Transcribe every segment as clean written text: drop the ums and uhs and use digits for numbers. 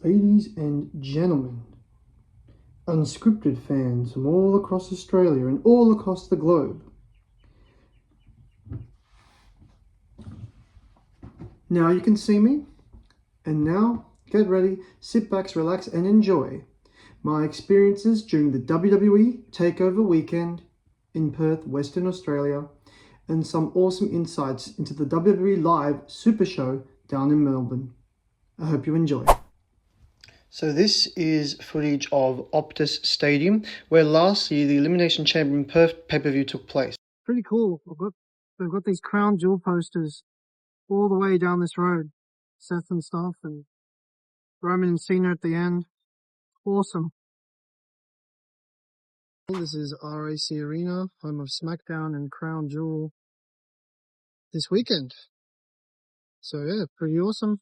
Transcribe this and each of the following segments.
Ladies and gentlemen, Unscripted fans from all across Australia and all across the globe. Now you can see me, and now get ready, sit back, relax, and enjoy my experiences during the WWE takeover weekend in Perth, Western Australia, and some awesome insights into the WWE Live Super Show down in Melbourne. I hope you enjoy. So this is footage of Optus Stadium, where last year the Elimination Chamber in Perth pay-per-view took place. Pretty cool. They've got these Crown Jewel posters all the way down this road. Seth and stuff, and Roman and Cena at the end. Awesome. This is RAC Arena, home of SmackDown and Crown Jewel this weekend. So yeah, pretty awesome.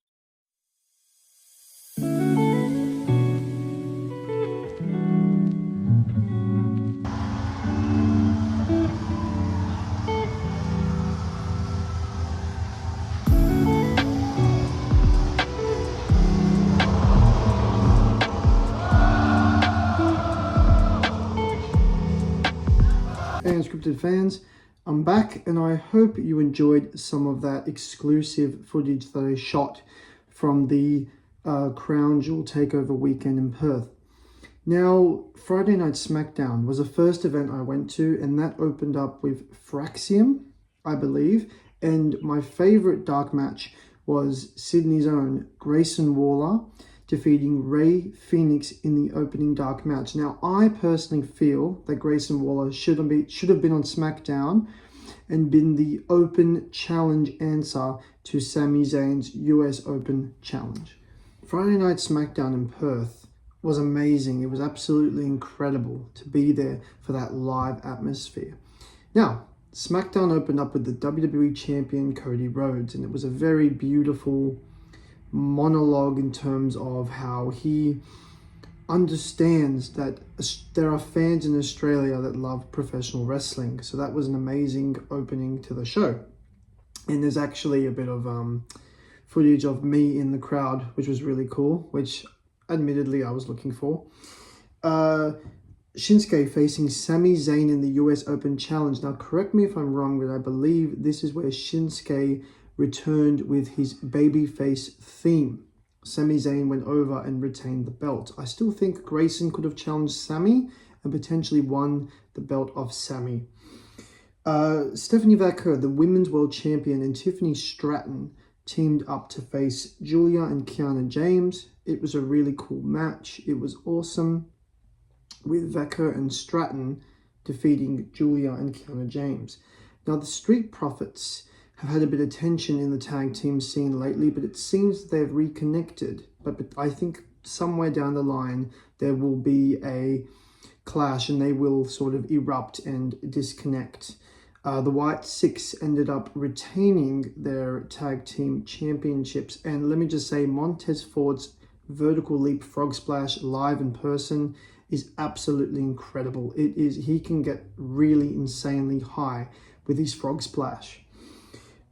Unscripted fans, I'm back, and I hope you enjoyed some of that exclusive footage that I shot from the Crown Jewel takeover weekend in Perth. Now, Friday Night SmackDown was the first event I went to, and that opened up with Fraxium, I believe, and my favorite dark match was Sydney's own Grayson Waller defeating Ray Phoenix in the opening dark match. Now, I personally feel that Grayson Waller should have been on SmackDown and been the open challenge answer to Sami Zayn's US Open challenge. Friday Night SmackDown in Perth was amazing. It was absolutely incredible to be there for that live atmosphere. Now, SmackDown opened up with the WWE Champion Cody Rhodes, and it was a very beautiful monologue in terms of how he understands that there are fans in Australia that love professional wrestling. So that was an amazing opening to the show. And there's actually a bit of footage of me in the crowd, which was really cool, which admittedly I was looking for. Shinsuke facing Sami Zayn in the US Open Challenge. Now, correct me if I'm wrong, but I believe this is where Shinsuke returned with his babyface theme. Sami Zayn went over and retained the belt. I still think Grayson could have challenged Sami and potentially won the belt off Sami. Stephanie Vaquer, the Women's World Champion, and Tiffany Stratton teamed up to face Julia and Kiana James. It was a really cool match. It was awesome, with Vaquer and Stratton defeating Julia and Kiana James. Now, the Street Profits have had a bit of tension in the tag team scene lately, but it seems they've reconnected. But I think somewhere down the line, there will be a clash and they will sort of erupt and disconnect. The White Six ended up retaining their tag team championships. And let me just say, Montez Ford's vertical leap frog splash live in person is absolutely incredible. He can get really insanely high with his frog splash.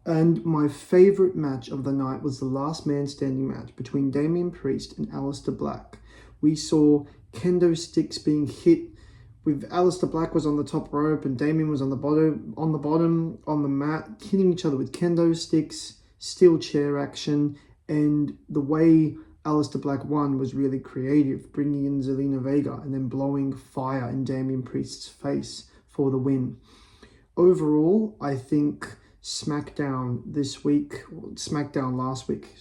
And my favorite match of the night was the last man standing match between Damian Priest and Aleister Black. We saw kendo sticks being hit, with Aleister Black was on the top rope and Damian was on the bottom on the mat, hitting each other with kendo sticks, steel chair action, and the way Aleister Black won was really creative, bringing in Zelina Vega and then blowing fire in Damian Priest's face for the win. Overall, I think SmackDown last week,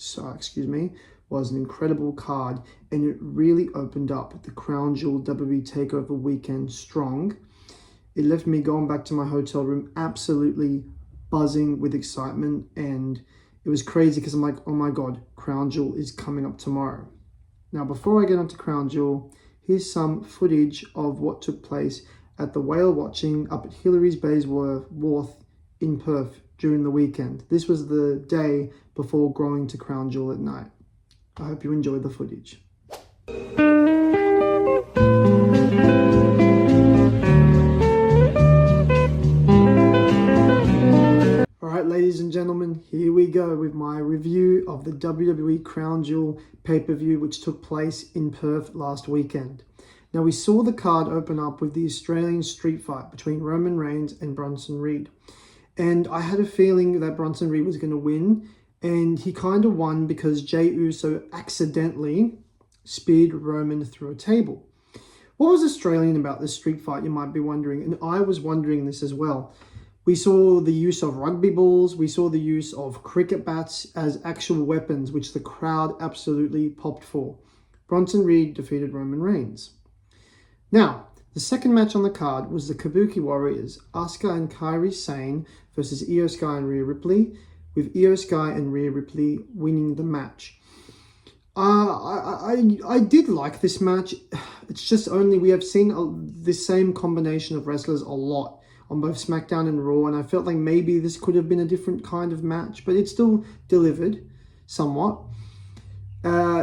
was an incredible card, and it really opened up the Crown Jewel WWE TakeOver weekend strong. It left me going back to my hotel room absolutely buzzing with excitement, and it was crazy because I'm like, oh my God, Crown Jewel is coming up tomorrow. Now, before I get onto Crown Jewel, here's some footage of what took place at the whale watching up at Hillary's Bay's Wharf in Perth during the weekend. This was the day before going to Crown Jewel at night. I hope you enjoyed the footage. Alright, ladies and gentlemen, here we go with my review of the WWE Crown Jewel pay-per-view which took place in Perth last weekend. Now, we saw the card open up with the Australian street fight between Roman Reigns and Bronson Reed. And I had a feeling that Bronson Reed was going to win, and he kind of won because Jey Uso accidentally speared Roman through a table. What was Australian about this street fight, you might be wondering, and I was wondering this as well. We saw the use of rugby balls, we saw the use of cricket bats as actual weapons, which the crowd absolutely popped for. Bronson Reed defeated Roman Reigns. Now, the second match on the card was the Kabuki Warriors, Asuka and Kairi Sane versus Io Sky and Rhea Ripley, with Io Sky and Rhea Ripley winning the match. I did like this match. It's just only we have seen this same combination of wrestlers a lot on both SmackDown and Raw, and I felt like maybe this could have been a different kind of match, but it still delivered somewhat.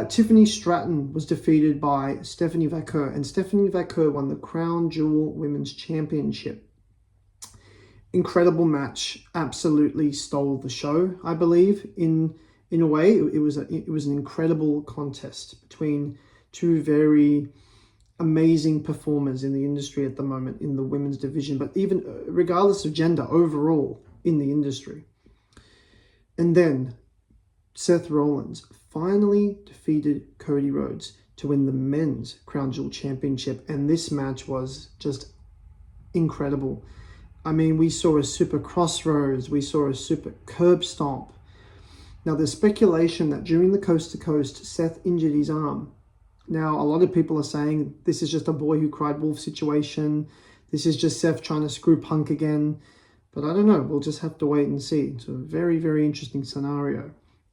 Tiffany Stratton was defeated by Stephanie Vaquer, and Stephanie Vaquer won the Crown Jewel Women's Championship. Incredible match, absolutely stole the show, I believe. In a way, it was an incredible contest between two very amazing performers in the industry at the moment in the women's division, but even regardless of gender, overall in the industry. And then Seth Rollins finally defeated Cody Rhodes to win the men's Crown Jewel Championship, and this match was just incredible. I mean, we saw a super crossroads, we saw a super curb stomp. Now, there's speculation that during the Coast to Coast, Seth injured his arm. Now, a lot of people are saying this is just a boy who cried wolf situation. This is just Seth trying to screw Punk again. But I don't know. We'll just have to wait and see. It's a very, very interesting scenario.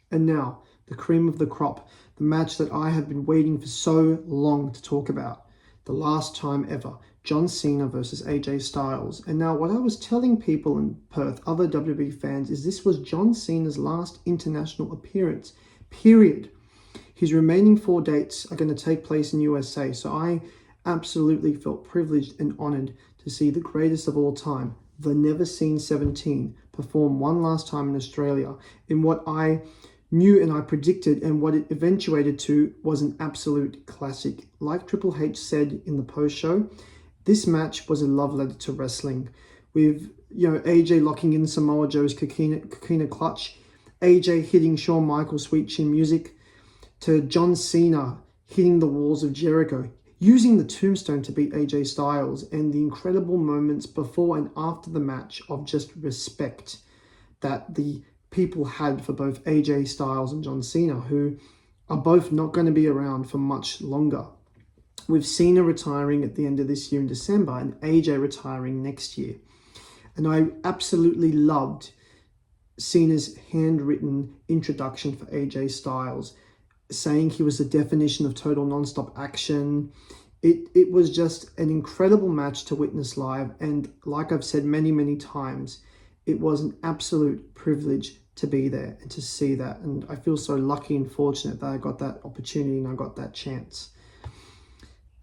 And now, the cream of the crop. The match that I have been waiting for so long to talk about. The last time ever. John Cena versus AJ Styles. And now, what I was telling people in Perth, other WWE fans, is this was John Cena's last international appearance. Period. His remaining 4 dates are going to take place in USA, so I absolutely felt privileged and honored to see the greatest of all time, the Never Seen 17, perform one last time in Australia in what I knew and I predicted, and what it eventuated to was an absolute classic. Like Triple H said in the post-show, this match was a love letter to wrestling, with AJ locking in Samoa Joe's Coquina Clutch, AJ hitting Shawn Michaels' Sweet Chin Music, to John Cena hitting the walls of Jericho, using the tombstone to beat AJ Styles, and the incredible moments before and after the match of just respect that the people had for both AJ Styles and John Cena, who are both not going to be around for much longer. With Cena retiring at the end of this year in December and AJ retiring next year. And I absolutely loved Cena's handwritten introduction for AJ Styles, saying he was the definition of total non-stop action. It was just an incredible match to witness live, and like I've said many, many times, it was an absolute privilege to be there and to see that, and I feel so lucky and fortunate that I got that opportunity and I got that chance.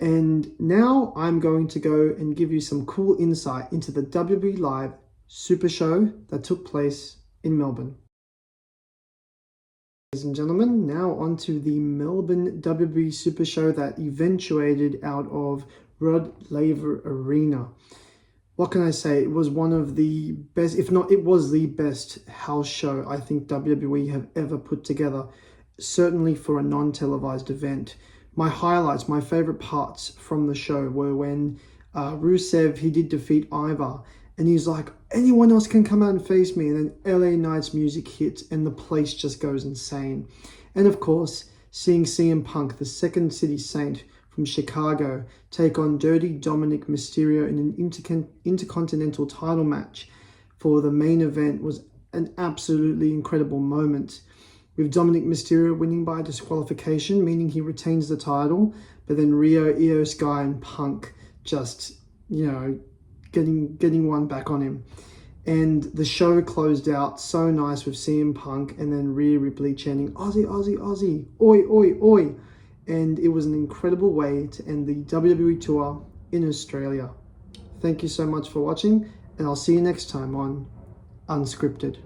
And now I'm going to go and give you some cool insight into the WWE Live Super Show that took place in Melbourne. Ladies and gentlemen, now on to the Melbourne WWE Super Show that eventuated out of Rod Laver Arena. What can I say? It was one of the best, if not, it was the best house show I think WWE have ever put together, certainly for a non-televised event. My highlights, my favorite parts from the show were when Rusev, he did defeat Ivar, and he's like, anyone else can come out and face me. And then LA Knight's music hits and the place just goes insane. And of course, seeing CM Punk, the Second City Saint from Chicago, take on Dirty Dominic Mysterio in an intercontinental title match for the main event was an absolutely incredible moment. With Dominic Mysterio winning by disqualification, meaning he retains the title, but then Io Sky and Punk just, getting one back on him. And the show closed out so nice with CM Punk and then Rhea Ripley chanting, Aussie, Aussie, Aussie, oi, oi, oi. And it was an incredible way to end the WWE tour in Australia. Thank you so much for watching, and I'll see you next time on Unscripted.